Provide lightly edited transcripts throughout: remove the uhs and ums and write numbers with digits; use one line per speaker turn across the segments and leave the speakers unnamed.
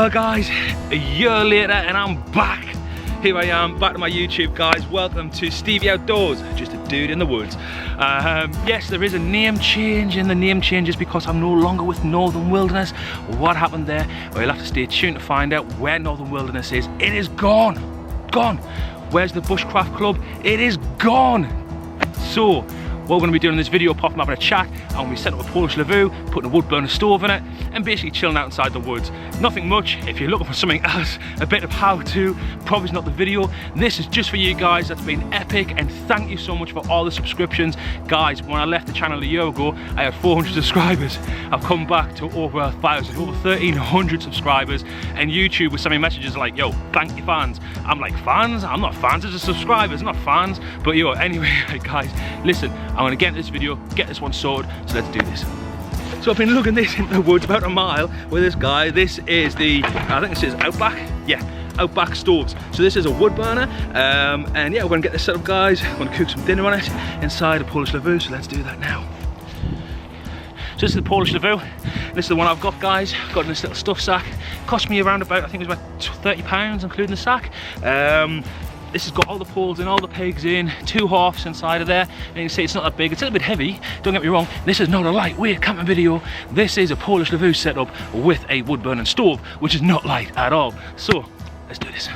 Well guys, a year later and I'm back. Here I am, back to my YouTube guys. Welcome to Stevie Outdoors, just a dude in the woods. Yes, there is a name change, and the name change is because I'm no longer with Northern Wilderness. What happened there? Well, you'll have to stay tuned to find out where Northern Wilderness is. It is gone, gone. Where's the Bushcraft Club? It is gone. So, what we're going to be doing in this video, apart from having a chat, I'm going to be setting up a Polish Lavvu, putting a wood burner stove in it, and basically chilling out inside the woods. Nothing much. If you're looking for something else, a bit of how-to, probably not the video. This is just for you guys. That's been epic, and thank you so much for all the subscriptions. Guys, when I left the channel a year ago, I had 400 subscribers. I've come back to over 1,000, over 1,300 subscribers, and YouTube was sending me messages like, yo, thank you fans. I'm like, fans? I'm not fans, it's just subscribers, not fans. But yo, anyway, guys, listen, I'm gonna get into this video, get this one sorted, so let's do this. So I've been looking this into the woods about a mile with this guy. This is the, I think this is Outback, yeah, Outback stoves. So this is a wood burner, and yeah, we're gonna get this set up guys. We're gonna cook some dinner on it inside a Polish Lavvu, so let's do that now. So this is the Polish Lavvu. This is the one I've got guys, got in this little stuff sack. Cost me around about, I think it was about £30 including the sack. This has got all the poles in, all the pegs in, 2 halves inside of there. And you can see it's not that big, it's a little bit heavy, don't get me wrong. This is not a lightweight camping video. This is a Polish Lavvu setup with a wood burning stove, which is not light at all. So, let's do this.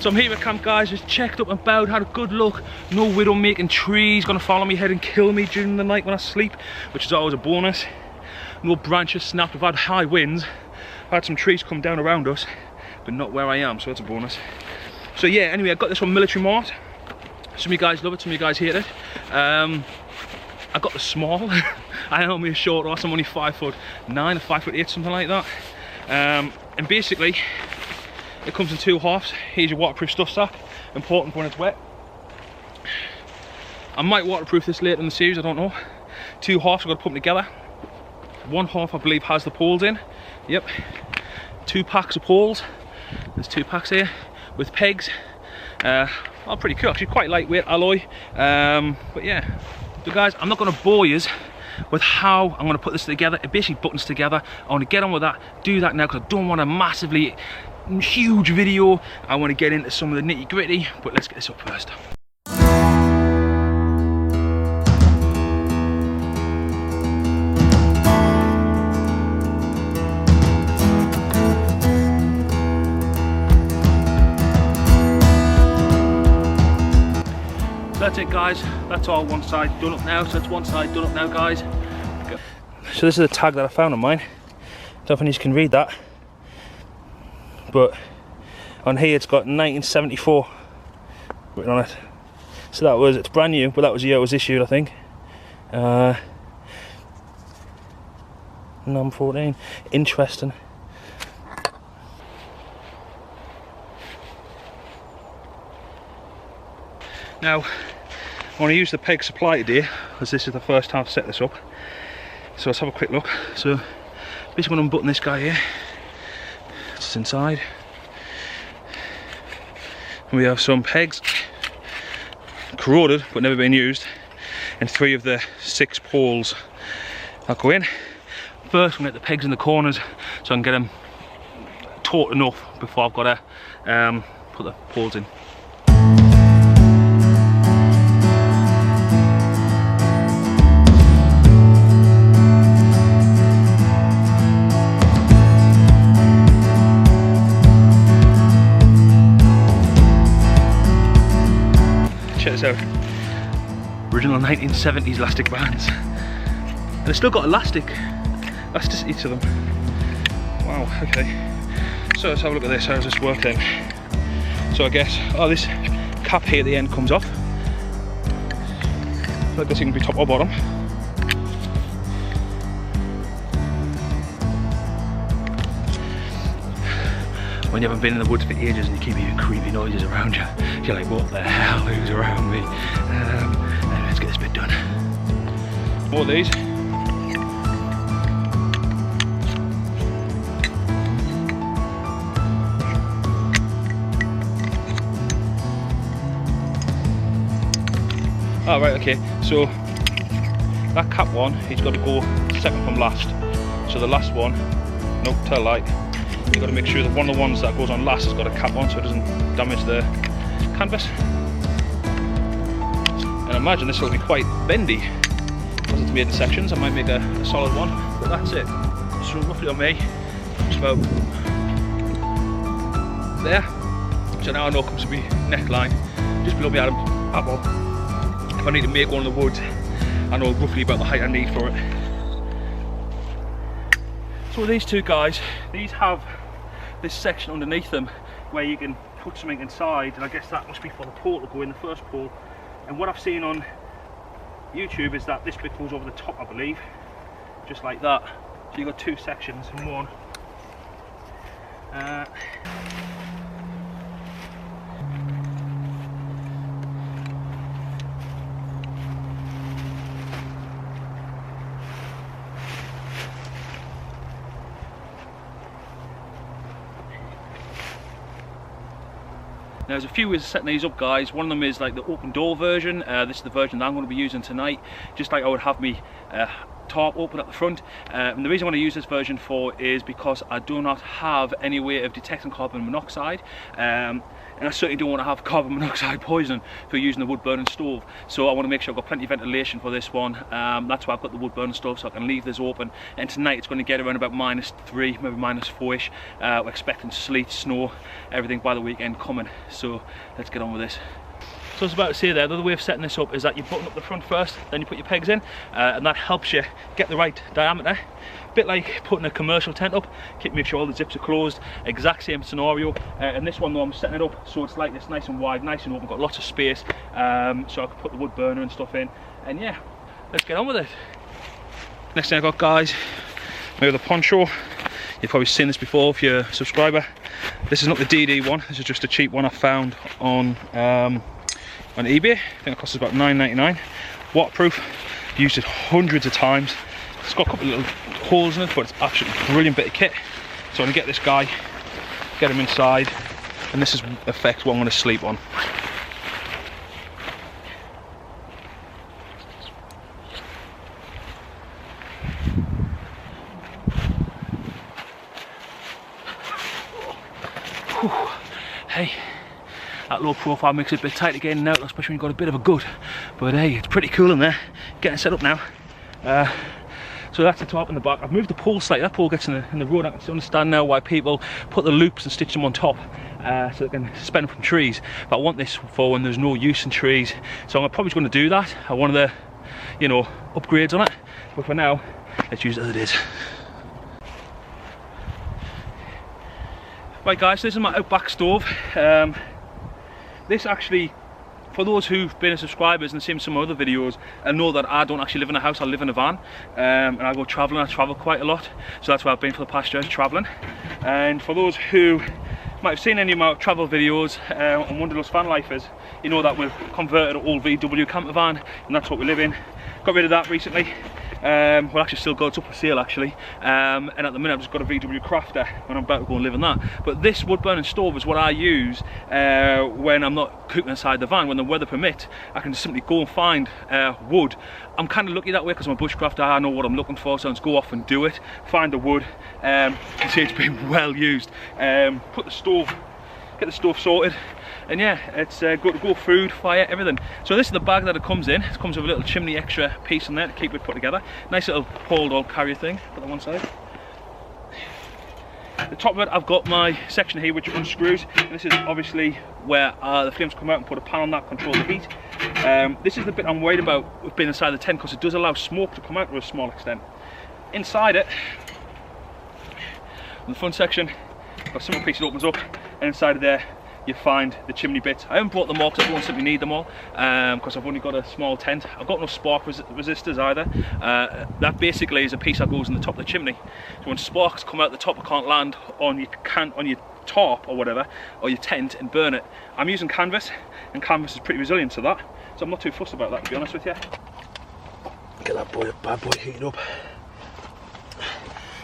So I'm here at camp guys, just checked up and bowed, had a good look. No widow making trees gonna fall on my head and kill me during the night when I sleep, which is always a bonus. No branches snapped, we've had high winds. I've had some trees come down around us, but not where I am, so that's a bonus. So yeah, anyway, I got this from Military Mart. Some of you guys love it, some of you guys hate it. I got the small. I am only a short horse, I'm only 5'9" or 5'8", something like that. And basically, it comes in 2 halves. Here's your waterproof stuff sack, important when it's wet. I might waterproof this later in the series, I don't know. 2 halves, I've got to put them together. 1 half, I believe, has the poles in. Yep. 2 packs of poles. There's 2 packs here with pegs. Oh, pretty cool, actually quite lightweight alloy. But yeah, so guys, I'm not going to bore you with how I'm going to put this together. It basically buttons together. I want to get on with that, do that now, because I don't want a massively huge video. I want to get into some of the nitty gritty, but let's get this up first. That's it guys, that's all one side done up now. So that's one side done up now guys. So this is a tag that I found on mine. Don't think you can read that, but on here it's got 1974 written on it. So that was, it's brand new, but that was the year it was issued, I think. Number 14, interesting. Now, I want to use the peg supply today, as this is the first time I've set this up. So let's have a quick look. So basically I'm going to unbutton this guy here. It's inside. And we have some pegs, corroded but never been used, and 3 of the 6 poles that go in. First I'm going to get the pegs in the corners so I can get them taut enough before I've got to put the poles in. Check this out, original 1970s elastic bands, and it's still got elasticity to them. Wow, okay, so let's have a look at this. How does this work then? So I guess, oh, this cap here at the end comes off, so I guess it can be top or bottom. When you haven't been in the woods for ages and you keep hearing creepy noises around you, you're like, what the hell, who's around me? Anyway, let's get this bit done. More of these. Oh, right, okay, so that cap one, he's got to go second from last. So the last one, nope, tell a lie, you've got to make sure that one of the ones that goes on last has got a cap on so it doesn't damage the canvas. And I imagine this will be quite bendy because it's made in sections. I might make a solid one, but that's it. So roughly on me, just about there. So now I know it comes to my neckline, just below my apple. If I need to make one of the woods, I know roughly about the height I need for it. So these two guys, these have this section underneath them where you can put something inside, and I guess that must be for the pole to go in, the first pole. And what I've seen on YouTube is that this bit goes over the top, I believe, just like that. So you've got two sections in one. Now, there's a few ways of setting these up, guys. One of them is like the open door version. This is the version that I'm going to be using tonight, just like I would have me tarp open at the front. And the reason I want to use this version for is because I do not have any way of detecting carbon monoxide, and I certainly don't want to have carbon monoxide poisoning for using the wood burning stove. So I want to make sure I've got plenty of ventilation for this one. That's why I've got the wood burning stove, so I can leave this open. And tonight it's going to get around about -3, maybe -4ish. We're expecting sleet, snow, everything by the weekend coming. So let's get on with this. So I was about to say there, the other way of setting this up is that you button up the front first, then you put your pegs in, and that helps you get the right diameter. Bit like putting a commercial tent up, make sure all the zips are closed, exact same scenario. And this one though, I'm setting it up so it's like this, nice and wide, nice and open, got lots of space, so I can put the wood burner and stuff in. And yeah, let's get on with it. Next thing I got, guys, maybe the poncho. You've probably seen this before if you're a subscriber. This is not the DD one, this is just a cheap one I found on eBay. I think it costs about $9.99. Waterproof, used it hundreds of times. It's got a couple of little holes in it, but it's absolutely brilliant bit of kit. So I'm gonna get this guy, get him inside, and this is effect what I'm gonna sleep on. Whew. Hey. That low profile makes it a bit tight to get in and out, especially when you've got a bit of a gut. But hey, it's pretty cool in there. Getting set up now. So that's the top and the back. I've moved the pole slightly. That pole gets in the road. I can understand now why people put the loops and stitch them on top so they can suspend from trees. But I want this for when there's no use in trees. So I'm probably going to do that. I want the, you know, upgrades on it. But for now, let's use it as it is. Right guys, so this is my outback stove. This actually, for those who've been subscribers and seen some other videos and know that I don't actually live in a house, I live in a van, and I go travelling. I travel quite a lot, so that's where I've been for the past year, travelling. And for those who might have seen any of my travel videos on Wanderlust Van Lifers, you know that we've converted an old VW camper van, and that's what we live in. Got rid of that recently. Well, actually still got it up for sale actually, and at the minute I've just got a VW Crafter and I'm about to go and live in that. But this wood burning stove is what I use when I'm not cooking inside the van. When the weather permits, I can just simply go and find wood. I'm kind of lucky that way because I'm a bushcrafter. I know what I'm looking for, so I just go off and do it, find the wood. You see it's been well used. Put the stove, get the stove sorted, and yeah, it's good to go, food, fire, everything. So this is the bag that it comes in. It comes with a little chimney extra piece in there to keep it put together. Nice little hold all carrier thing, put that one side. At the top of it I've got my section here which unscrews, and this is obviously where the flames come out, and put a pan on that, control the heat. This is the bit I'm worried about with being inside the tent, because it does allow smoke to come out to a small extent. Inside it, on the front section, got a simple piece that opens up, and inside of there you find the chimney bits. I haven't brought them all because I don't simply need them all, because I've only got a small tent. I've got no spark resistors either. That basically is a piece that goes in the top of the chimney. So when sparks come out the top, it can't land on your tarp or whatever, or your tent, and burn it. I'm using canvas, and canvas is pretty resilient to that, so I'm not too fussed about that, to be honest with you. Get that bad boy heated up.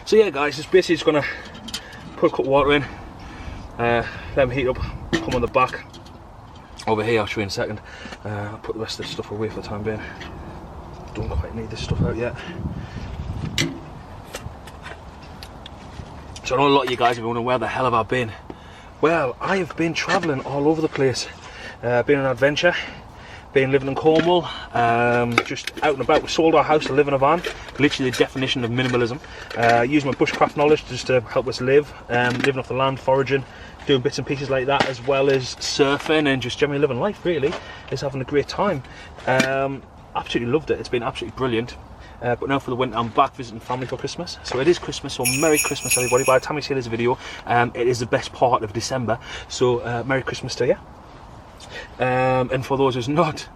So yeah guys, it's basically just gonna put a cup of water in, let them heat up, come on the back. Over here, I'll show you in a second. I'll put the rest of this stuff away for the time being. Don't quite need this stuff out yet. So So I know a lot of you guys are wondering, where the hell have I been? Well, I have been travelling all over the place. Been on an adventure, been living in Cornwall, just out and about. We sold our house to live in a van, literally the definition of minimalism. Using my bushcraft knowledge just to help us live, living off the land, foraging, doing bits and pieces like that, as well as surfing and just generally living life, really. Is having a great time. Absolutely loved it, it's been absolutely brilliant. But now for the winter, I'm back visiting family for Christmas. So it is Christmas, so Merry Christmas everybody. By the time you see this video, it is the best part of December. So Merry Christmas to you. And for those who's not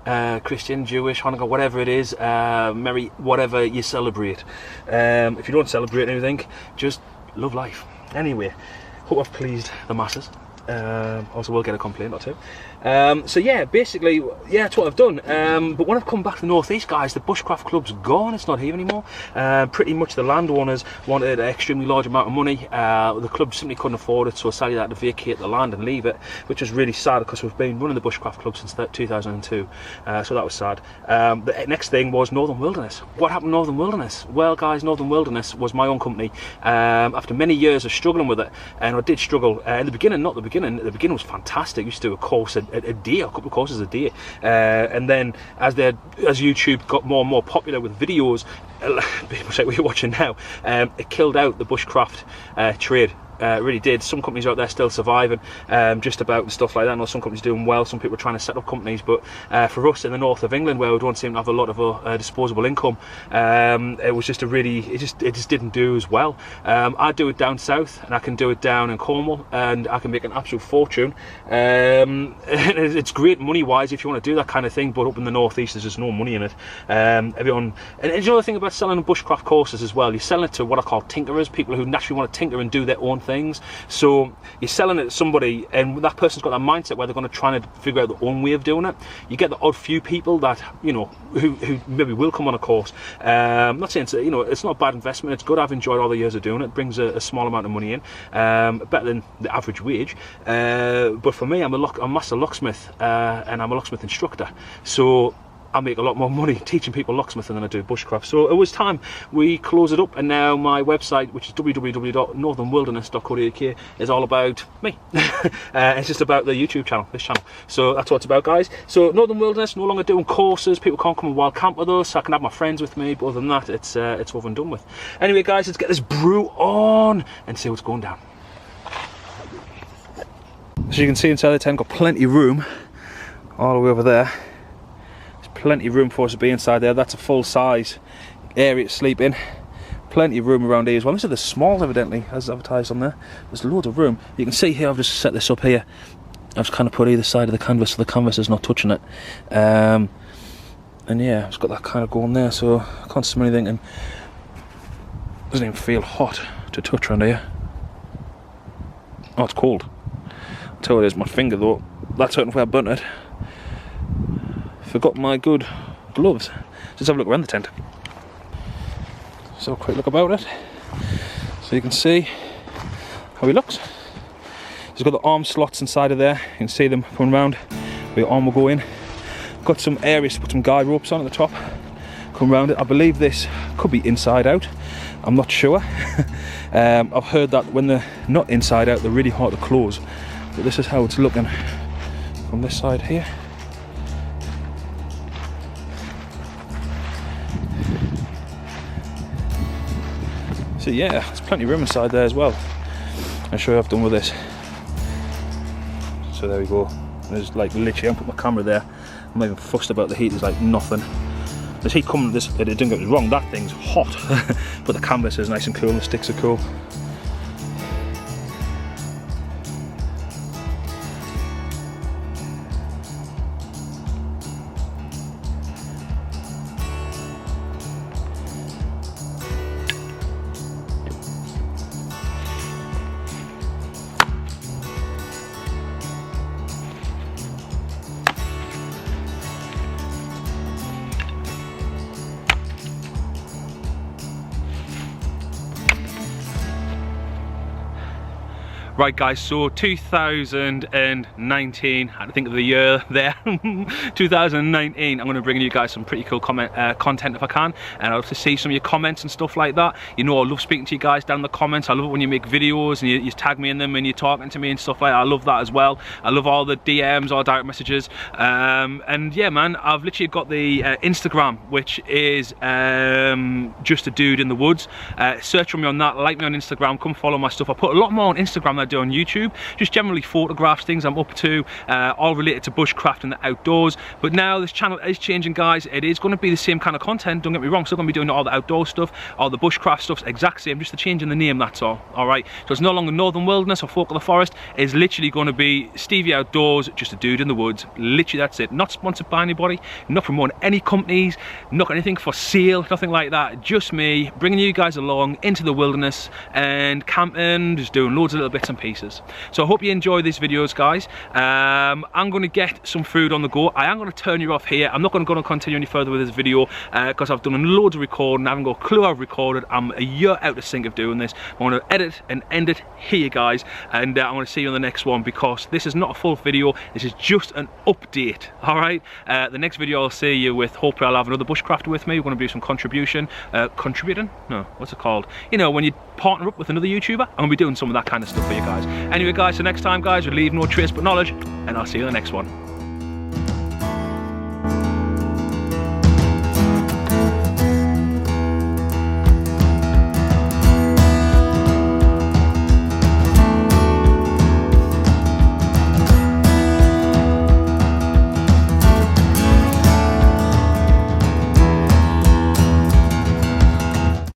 Christian, Jewish, Hanukkah, whatever it is, Merry whatever you celebrate. If you don't celebrate anything, just love life. Anyway, hope I've pleased the masses. Also will get a complaint or two. So yeah, basically, yeah, that's what I've done. But when I've come back to the northeast, guys, the bushcraft club's gone. It's not here anymore. Pretty much the landowners wanted an extremely large amount of money. The club simply couldn't afford it, so sadly they had to vacate the land and leave it, which is really sad because we've been running the bushcraft club since 2002. So that was sad. The next thing was Northern Wilderness. What happened to Northern Wilderness? Well, guys, Northern Wilderness was my own company. After many years of struggling with it, and I did struggle in the beginning, not the beginning. The beginning was fantastic. I used to do a course a day, a couple of courses a day, and then as YouTube got more and more popular with videos, pretty much like what you're watching now, it killed out the bushcraft trade. Really did. Some companies out there still surviving, just about, and stuff like that. I know some companies doing well, some people are trying to set up companies, but for us in the north of England, where we don't seem to have a lot of disposable income, it was just it just didn't do as well. I do it down south, and I can do it down in Cornwall, and I can make an absolute fortune. It's great money wise if you want to do that kind of thing, but up in the northeast there's just no money in it. Everyone, and the other thing about selling bushcraft courses as well, you're selling it to what I call tinkerers, people who naturally want to tinker and do their own things. So you're selling it to somebody, and that person's got that mindset where they're going to try and figure out their own way of doing it. You get the odd few people that, you know, who maybe will come on a course. I'm not saying, you know, it's not a bad investment. It's good. I've enjoyed all the years of doing it. It brings a small amount of money in, better than the average wage. But for me, I'm a master locksmith, and I'm a locksmith instructor. So I make a lot more money teaching people locksmithing than I do bushcraft. So it was time we close it up, and now my website, which is www.northernwilderness.co.uk, is all about me. It's just about the YouTube channel, this channel. So that's what it's about, guys. So Northern Wilderness, no longer doing courses. People can't come and wild camp with us. I can have my friends with me, but other than that, it's over and done with. Anyway, guys, let's get this brew on and see what's going down. As you can see inside the tent, got plenty of room all the way over there. Plenty of room for us to be inside there. That's a full size area to sleep in. Plenty of room around here as well. This is the smalls, evidently, as advertised on there. There's loads of room. You can see here, I've just set this up here. I've just kind of put either side of the canvas so the canvas is not touching it. And yeah, it's got that kind of going there, so I can't smell anything, and it doesn't even feel hot to touch around here. Oh, it's cold. I'll tell you what it is, my finger though, that's hurting where I burnt it. Forgot my good gloves. Just have a look around the tent. So a quick look about it. So you can see how he looks. He's got the arm slots inside of there. You can see them coming around where your arm will go in. Got some areas to put some guide ropes on at the top. Come around it. I believe this could be inside out. I'm not sure. I've heard that when they're not inside out, they're really hard to close. But this is how it's looking from this side here. So yeah, there's plenty of room inside there as well. I'll show you what I've done with this. So there we go. There's like literally, I put my camera there. I'm not even fussed about the heat. There's like nothing. There's heat coming. It didn't get me wrong. That thing's hot, but the canvas is nice and cool. And the sticks are cool. Right guys, so 2019, I had to think of the year there. 2019, I'm going to bring you guys some pretty cool content if I can, and I'd love to see some of your comments and stuff like that. You know, I love speaking to you guys down in the comments. I love it when you make videos and you tag me in them and you're talking to me and stuff like that. I love that as well. I love all the DMs, all direct messages, and yeah man, I've literally got the Instagram, which is just a dude in the woods. Search for me on that, like me on Instagram, come follow my stuff. I put a lot more on Instagram than I do on YouTube, just generally photographs, things I'm up to, all related to bushcraft and the outdoors. But now this channel is changing guys. It is going to be the same kind of content, don't get me wrong, still going to be doing all the outdoor stuff, all the bushcraft stuff's exact same, just the change in the name, that's all. Alright, so it's no longer Northern Wilderness or Folk of the Forest. It's literally going to be Stevie Outdoors, just a dude in the woods. Literally that's it. Not sponsored by anybody, not promoting any companies, not anything for sale, nothing like that. Just me bringing you guys along into the wilderness and camping, just doing loads of little bits and pieces. So I hope you enjoy these videos guys. I'm going to get some food on the go. I am going to turn you off here. I'm not going to continue any further with this video because I've done loads of recording. I haven't got a clue I've recorded. I'm a year out of sync of doing this. I'm going to edit and end it here guys, and I'm going to see you on the next one, because this is not a full video, this is just an update. Alright, the next video I'll see you with, hopefully I'll have another bushcrafter with me. We're going to do some contributing, no, what's it called, you know, when you partner up with another YouTuber. I'm going to be doing some of that kind of stuff for you guys. Anyway guys, so next time guys, we leave no trace but knowledge, and I'll see you in the next one.